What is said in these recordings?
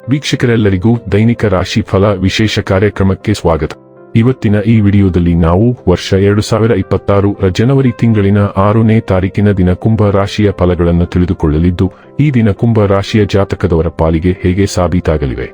ವೀಕ್ಷಕರೆಲ್ಲರಿಗೂ ದೈನಿಕ ರಾಶಿ ಫಲ ವಿಶೇಷ ಕಾರ್ಯಕ್ರಮಕ್ಕೆ ಸ್ವಾಗತ. ಇವತ್ತಿನ ಈ ವಿಡಿಯೋದಲ್ಲಿ ನಾವು ವರ್ಷ 2026 ಜನವರಿ ತಿಂಗಳಿನ 6ನೇ ತಾರೀಕಿನ ದಿನ ಕುಂಭ ರಾಶಿಯ ಫಲಗಳನ್ನು ತಿಳಿದುಕೊಳ್ಳಲಿದ್ದು, ಈ ದಿನ ಕುಂಭ ರಾಶಿಯ ಜಾತಕದವರ ಪಾಲಿಗೆ ಹೇಗೆ ಸಾಬೀತಾಗಲಿವೆ,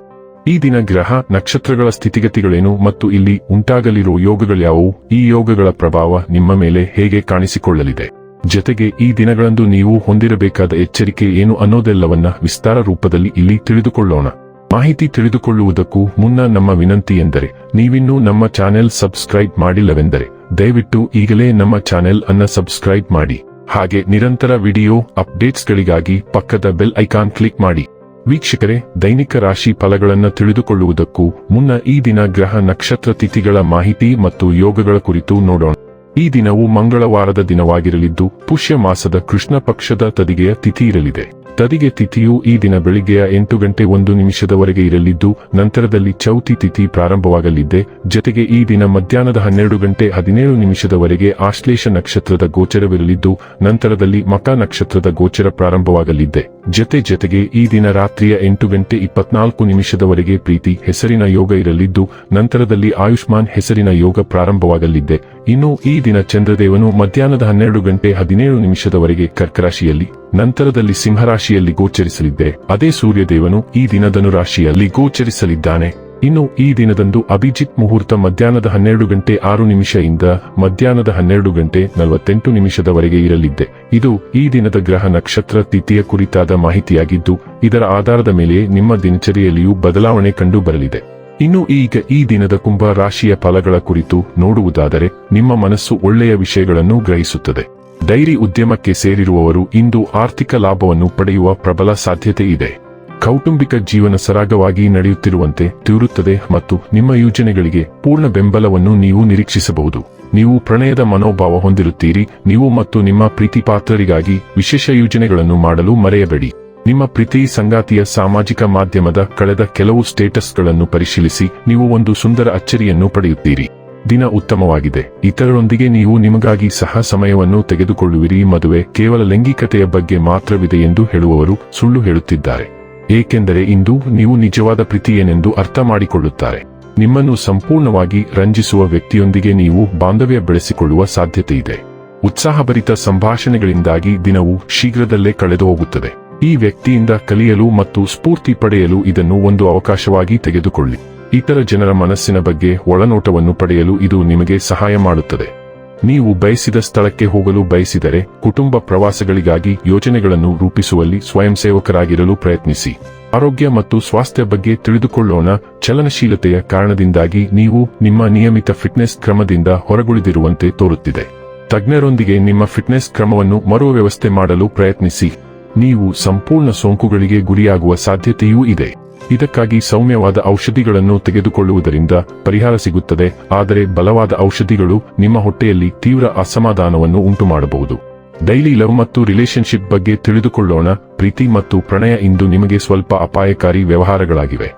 ಈ ದಿನ ಗ್ರಹ ನಕ್ಷತ್ರಗಳ ಸ್ಥಿತಿಗತಿಗಳೇನು ಮತ್ತು ಇಲ್ಲಿ ಉಂಟಾಗಲಿರುವ ಯೋಗಗಳ್ಯಾವುವು, ಈ ಯೋಗಗಳ ಪ್ರಭಾವ ನಿಮ್ಮ ಮೇಲೆ ಹೇಗೆ ಕಾಣಿಸಿಕೊಳ್ಳಲಿದೆ, ಜೊತೆಗೆ ಈ ದಿನಗಳಂದು ನೀವು ಹೊಂದಿರಬೇಕಾದ ಎಚ್ಚರಿಕೆ ಏನು ಅನ್ನೋದೆಲ್ಲವನ್ನ ವಿಸ್ತಾರ ರೂಪದಲ್ಲಿ ಇಲ್ಲಿ ತಿಳಿದುಕೊಳ್ಳೋಣ. ಮಾಹಿತಿ ತಿಳಿದುಕೊಳ್ಳುವುದಕ್ಕೂ ಮುನ್ನ ನಮ್ಮ ವಿನಂತಿ ಎಂದರೆ, ನೀವಿನ್ನೂ ನಮ್ಮ ಚಾನೆಲ್ ಸಬ್ಸ್ಕ್ರೈಬ್ ಮಾಡಿಲ್ಲವೆಂದರೆ ದಯವಿಟ್ಟು ಈಗಲೇ ನಮ್ಮ ಚಾನೆಲ್ ಅನ್ನ ಸಬ್ಸ್ಕ್ರೈಬ್ ಮಾಡಿ. ಹಾಗೆ ನಿರಂತರ ವಿಡಿಯೋ ಅಪ್ಡೇಟ್ಸ್ಗಳಿಗಾಗಿ ಪಕ್ಕದ ಬೆಲ್ ಐಕಾನ್ ಕ್ಲಿಕ್ ಮಾಡಿ. ವೀಕ್ಷಕರೇ, ದೈನಿಕ ರಾಶಿ ಫಲಗಳನ್ನು ತಿಳಿದುಕೊಳ್ಳುವುದಕ್ಕೂ ಮುನ್ನ ಈ ದಿನ ಗ್ರಹ ನಕ್ಷತ್ರ ತಿಥಿಗಳ ಮಾಹಿತಿ ಮತ್ತು ಯೋಗಗಳ ಕುರಿತು ನೋಡೋಣ. ಈ ದಿನವು ಮಂಗಳವಾರದ ದಿನವಾಗಿರಲಿದ್ದು, ಪುಷ್ಯ ಮಾಸದ ಕೃಷ್ಣ ಪಕ್ಷದ ತದಿಗೆಯ ತಿಥಿ ಇರಲಿದೆ. ತದಿಗೆ ತಿಥಿಯು ಈ ದಿನ ಬೆಳಿಗ್ಗೆಯ 8:01 ಇರಲಿದ್ದು, ನಂತರದಲ್ಲಿ ಚೌತಿ ತಿಥಿ ಪ್ರಾರಂಭವಾಗಲಿದೆ. ಜೊತೆಗೆ ಈ ದಿನ ಮಧ್ಯಾಹ್ನದ 12:17 ಆಶ್ಲೇಷ ನಕ್ಷತ್ರದ ಗೋಚರವಿರಲಿದ್ದು, ನಂತರದಲ್ಲಿ ಮಕ ನಕ್ಷತ್ರದ ಗೋಚರ ಪ್ರಾರಂಭವಾಗಲಿದೆ. ಜೊತೆಗೆ ಈ ದಿನ ರಾತ್ರಿಯ 8:24 ಪ್ರೀತಿ ಹೆಸರಿನ ಯೋಗ ಇರಲಿದ್ದು, ನಂತರದಲ್ಲಿ ಆಯುಷ್ಮಾನ್ ಹೆಸರಿನ ಯೋಗ ಪ್ರಾರಂಭವಾಗಲಿದೆ. ಇನ್ನು ಈ ದಿನ ಚಂದ್ರದೇವನು ಮಧ್ಯಾಹ್ನದ 12:17 ಕರ್ಕರಾಶಿಯಲ್ಲಿ, ನಂತರದಲ್ಲಿ ಸಿಂಹರಾಶಿಯಲ್ಲಿ ಗೋಚರಿಸಲಿದೆ. ಅದೇ ಸೂರ್ಯದೇವನು ಈ ದಿನ ಧನುರಾಶಿಯಲ್ಲಿ ಗೋಚರಿಸಲಿದ್ದಾನೆ. ಇನ್ನು ಈ ದಿನದಂದು ಅಭಿಜಿತ್ ಮುಹೂರ್ತ ಮಧ್ಯಾಹ್ನದ 12:06 ಇಂದ ಮಧ್ಯಾಹ್ನದ 12:48 ಇರಲಿದೆ. ಇದು ಈ ದಿನದ ಗ್ರಹ ನಕ್ಷತ್ರ ತಿಥಿಯ ಕುರಿತಾದ ಮಾಹಿತಿಯಾಗಿದ್ದು, ಇದರ ಆಧಾರದ ಮೇಲೆ ನಿಮ್ಮ ದಿನಚರಿಯಲ್ಲಿಯೂ ಬದಲಾವಣೆ ಕಂಡು ಬರಲಿದೆ. ಇನ್ನು ಈಗ ಈ ದಿನದ ಕುಂಭ ರಾಶಿಯ ಫಲಗಳ ಕುರಿತು ನೋಡುವುದಾದರೆ, ನಿಮ್ಮ ಮನಸ್ಸು ಒಳ್ಳೆಯ ವಿಷಯಗಳನ್ನು ಗ್ರಹಿಸುತ್ತದೆ. ಡೈರಿ ಉದ್ಯಮಕ್ಕೆ ಸೇರಿರುವವರು ಇಂದು ಆರ್ಥಿಕ ಲಾಭವನ್ನು ಪಡೆಯುವ ಪ್ರಬಲ ಸಾಧ್ಯತೆ ಇದೆ. ಕೌಟುಂಬಿಕ ಜೀವನ ಸರಾಗವಾಗಿ ನಡೆಯುತ್ತಿರುವಂತೆ ತೋರುತ್ತದೆ ಮತ್ತು ನಿಮ್ಮ ಯೋಜನೆಗಳಿಗೆ ಪೂರ್ಣ ಬೆಂಬಲವನ್ನು ನೀವು ನಿರೀಕ್ಷಿಸಬಹುದು. ನೀವು ಪ್ರಣಯದ ಮನೋಭಾವ ಹೊಂದಿರುತ್ತೀರಿ. ನೀವು ಮತ್ತು ನಿಮ್ಮ ಪ್ರೀತಿ ಪಾತ್ರರಿಗಾಗಿ ವಿಶೇಷ ಯೋಜನೆಗಳನ್ನು ಮಾಡಲು ಮರೆಯಬೇಡಿ. ನಿಮ್ಮ ಪ್ರೀತಿ ಸಂಗಾತಿಯ ಸಾಮಾಜಿಕ ಮಾಧ್ಯಮದ ಕಳೆದ ಕೆಲವು ಸ್ಟೇಟಸ್ಗಳನ್ನು ಪರಿಶೀಲಿಸಿ ನೀವು ಒಂದು ಸುಂದರ ಅಚ್ಚರಿಯನ್ನು ಪಡೆಯುತ್ತೀರಿ. ದಿನ ಉತ್ತಮವಾಗಿದೆ. ಇತರರೊಂದಿಗೆ ನೀವು ನಿಮಗಾಗಿ ಸಹ ಸಮಯವನ್ನು ತೆಗೆದುಕೊಳ್ಳುವಿರಿ. ಮದುವೆ ಕೇವಲ ಲೈಂಗಿಕತೆಯ ಬಗ್ಗೆ ಮಾತ್ರವಿದೆ ಎಂದು ಹೇಳುವವರು ಸುಳ್ಳು ಹೇಳುತ್ತಿದ್ದಾರೆ, ಏಕೆಂದರೆ ಇಂದು ನೀವು ನಿಜವಾದ ಪ್ರೀತಿ ಏನೆಂದು ಅರ್ಥ ಮಾಡಿಕೊಳ್ಳುತ್ತಾರೆ. ನಿಮ್ಮನ್ನು ಸಂಪೂರ್ಣವಾಗಿ ರಂಜಿಸುವ ವ್ಯಕ್ತಿಯೊಂದಿಗೆ ನೀವು ಬಾಂಧವ್ಯ ಬೆಳೆಸಿಕೊಳ್ಳುವ ಸಾಧ್ಯತೆ ಇದೆ. ಉತ್ಸಾಹಭರಿತ ಸಂಭಾಷಣೆಗಳಿಂದಾಗಿ ದಿನವು ಶೀಘ್ರದಲ್ಲೇ ಕಳೆದು ಹೋಗುತ್ತದೆ. ಈ ವ್ಯಕ್ತಿಯಿಂದ ಕಲಿಯಲು ಮತ್ತು ಸ್ಫೂರ್ತಿ ಪಡೆಯಲು ಇದನ್ನು ಒಂದು ಅವಕಾಶವಾಗಿ ತೆಗೆದುಕೊಳ್ಳಿ. ಇತರ ಜನರ ಮನಸ್ಸಿನ ಬಗ್ಗೆ ಒಳನೋಟವನ್ನು ಪಡೆಯಲು ಇದು ನಿಮಗೆ ಸಹಾಯ ಮಾಡುತ್ತದೆ. ನೀವು ಬಯಸಿದ ಸ್ಥಳಕ್ಕೆ ಹೋಗಲು ಬಯಸಿದರೆ, ಕುಟುಂಬ ಪ್ರವಾಸಗಳಿಗಾಗಿ ಯೋಜನೆಗಳನ್ನು ರೂಪಿಸುವಲ್ಲಿ ಸ್ವಯಂಸೇವಕರಾಗಿರಲು ಪ್ರಯತ್ನಿಸಿ. ಆರೋಗ್ಯ ಮತ್ತು ಸ್ವಾಸ್ಥ್ಯ ಬಗ್ಗೆ ತಿಳಿದುಕೊಳ್ಳೋಣ. ಚಲನಶೀಲತೆಯ ಕಾರಣದಿಂದಾಗಿ ನೀವು ನಿಮ್ಮ ನಿಯಮಿತ ಫಿಟ್ನೆಸ್ ಕ್ರಮದಿಂದ ಹೊರಗುಳಿದಿರುವಂತೆ ತೋರುತ್ತಿದೆ. ತಜ್ಞರೊಂದಿಗೆ ನಿಮ್ಮ ಫಿಟ್ನೆಸ್ ಕ್ರಮವನ್ನು ಮರುವ್ಯವಸ್ಥೆ ಮಾಡಲು ಪ್ರಯತ್ನಿಸಿ. ನೀವು ಸಂಪೂರ್ಣ ಸೋಂಕುಗಳಿಗೆ ಗುರಿಯಾಗುವ ಸಾಧ್ಯತೆಯೂ ಇದೆ. ಇದಕ್ಕಾಗಿ ಸೌಮ್ಯವಾದ ಔಷಧಿಗಳನ್ನು ತೆಗೆದುಕೊಳ್ಳುವುದರಿಂದ ಪರಿಹಾರ ಸಿಗುತ್ತದೆ, ಆದರೆ ಬಲವಾದ ಔಷಧಿಗಳು ನಿಮ್ಮ ಹೊಟ್ಟೆಯಲ್ಲಿ ತೀವ್ರ ಅಸಮಾಧಾನವನ್ನು ಉಂಟುಮಾಡಬಹುದು. ಡೈಲಿ ಲವ್ ಮತ್ತು ರಿಲೇಶನ್ಶಿಪ್ ಬಗ್ಗೆ ತಿಳಿದುಕೊಳ್ಳೋಣ. ಪ್ರೀತಿ ಮತ್ತು ಪ್ರಣಯ ಇಂದು ನಿಮಗೆ ಸ್ವಲ್ಪ ಅಪಾಯಕಾರಿ ವ್ಯವಹಾರಗಳಾಗಿವೆ.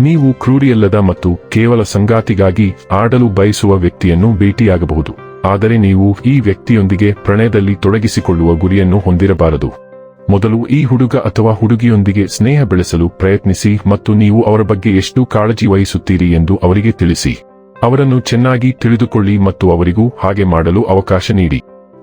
ನೀವು ಕ್ರೂರಿಯಲ್ಲದ ಮತ್ತು ಕೇವಲ ಸಂಗಾತಿಗಾಗಿ ಆಡಲು ಬಯಸುವ ವ್ಯಕ್ತಿಯನ್ನು ಭೇಟಿಯಾಗಬಹುದು, ಆದರೆ ನೀವು ಈ ವ್ಯಕ್ತಿಯೊಂದಿಗೆ ಪ್ರಣಯದಲ್ಲಿ ತೊಡಗಿಸಿಕೊಳ್ಳುವ ಗುರಿಯನ್ನು ಹೊಂದಿರಬಾರದು. ಮೊದಲು ಈ ಹುಡುಗ ಅಥವಾ ಹುಡುಗಿಯೊಂದಿಗೆ ಸ್ನೇಹ ಬೆಳೆಸಲು ಪ್ರಯತ್ನಿಸಿ ಮತ್ತು ನೀವು ಅವರ ಬಗ್ಗೆ ಎಷ್ಟು ಕಾಳಜಿ ವಹಿಸುತ್ತೀರಿ ಎಂದು ಅವರಿಗೆ ತಿಳಿಸಿ. ಅವರನ್ನು ಚೆನ್ನಾಗಿ ತಿಳಿದುಕೊಳ್ಳಿ ಮತ್ತು ಅವರಿಗೂ ಹಾಗೆ ಮಾಡಲು ಅವಕಾಶ ನೀಡಿ.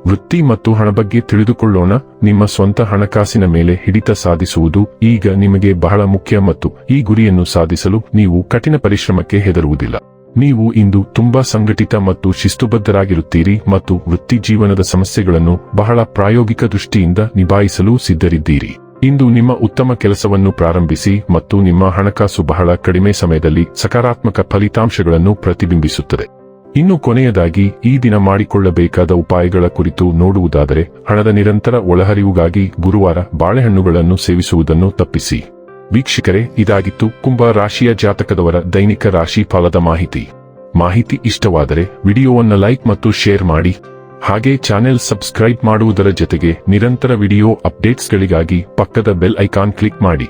ವೃತ್ತಿ ಮತ್ತು ಹಣ ಬಗ್ಗೆ ತಿಳಿದುಕೊಳ್ಳೋಣ. ನಿಮ್ಮ ಸ್ವಂತ ಹಣಕಾಸಿನ ಮೇಲೆ ಹಿಡಿತ ಸಾಧಿಸುವುದು ಈಗ ನಿಮಗೆ ಬಹಳ ಮುಖ್ಯ ಮತ್ತು ಈ ಗುರಿಯನ್ನು ಸಾಧಿಸಲು ನೀವು ಕಠಿಣ ಪರಿಶ್ರಮಕ್ಕೆ ಹೆದರುವುದಿಲ್ಲ. ನೀವು ಇಂದು ತುಂಬಾ ಸಂಘಟಿತ ಮತ್ತು ಶಿಸ್ತುಬದ್ಧರಾಗಿರುತ್ತೀರಿ ಮತ್ತು ವೃತ್ತಿ ಜೀವನದ ಸಮಸ್ಯೆಗಳನ್ನು ಬಹಳ ಪ್ರಾಯೋಗಿಕ ದೃಷ್ಟಿಯಿಂದ ನಿಭಾಯಿಸಲು ಸಿದ್ಧರಿದ್ದೀರಿ. ಇಂದು ನಿಮ್ಮ ಉತ್ತಮ ಕೆಲಸವನ್ನು ಪ್ರಾರಂಭಿಸಿ ಮತ್ತು ನಿಮ್ಮ ಹಣಕಾಸು ಬಹಳ ಕಡಿಮೆ ಸಮಯದಲ್ಲಿ ಸಕಾರಾತ್ಮಕ ಫಲಿತಾಂಶಗಳನ್ನು ಪ್ರತಿಬಿಂಬಿಸುತ್ತದೆ. ಇನ್ನು ಕೊನೆಯದಾಗಿ ಈ ದಿನ ಮಾಡಿಕೊಳ್ಳಬೇಕಾದ ಉಪಾಯಗಳ ಕುರಿತು ನೋಡುವುದಾದರೆ, ಹಣದ ನಿರಂತರ ಒಳಹರಿವುಗಾಗಿ ಗುರುವಾರ ಬಾಳೆಹಣ್ಣುಗಳನ್ನು ಸೇವಿಸುವುದನ್ನು ತಪ್ಪಿಸಿ. ವೀಕ್ಷಕರೇ, ಇದಾಗಿತ್ತು ಕುಂಭ ರಾಶಿಯ ಜಾತಕದವರ ದೈನಿಕ ರಾಶಿ ಫಲದ ಮಾಹಿತಿ ಇಷ್ಟವಾದರೆ ವಿಡಿಯೋವನ್ನು ಲೈಕ್ ಮತ್ತು ಶೇರ್ ಮಾಡಿ. ಹಾಗೆ ಚಾನೆಲ್ ಸಬ್ಸ್ಕ್ರೈಬ್ ಮಾಡುವುದರ ಜೊತೆಗೆ ನಿರಂತರ ವಿಡಿಯೋ ಅಪ್ಡೇಟ್ಸ್ಗಳಿಗಾಗಿ ಪಕ್ಕದ ಬೆಲ್ ಐಕಾನ್ ಕ್ಲಿಕ್ ಮಾಡಿ.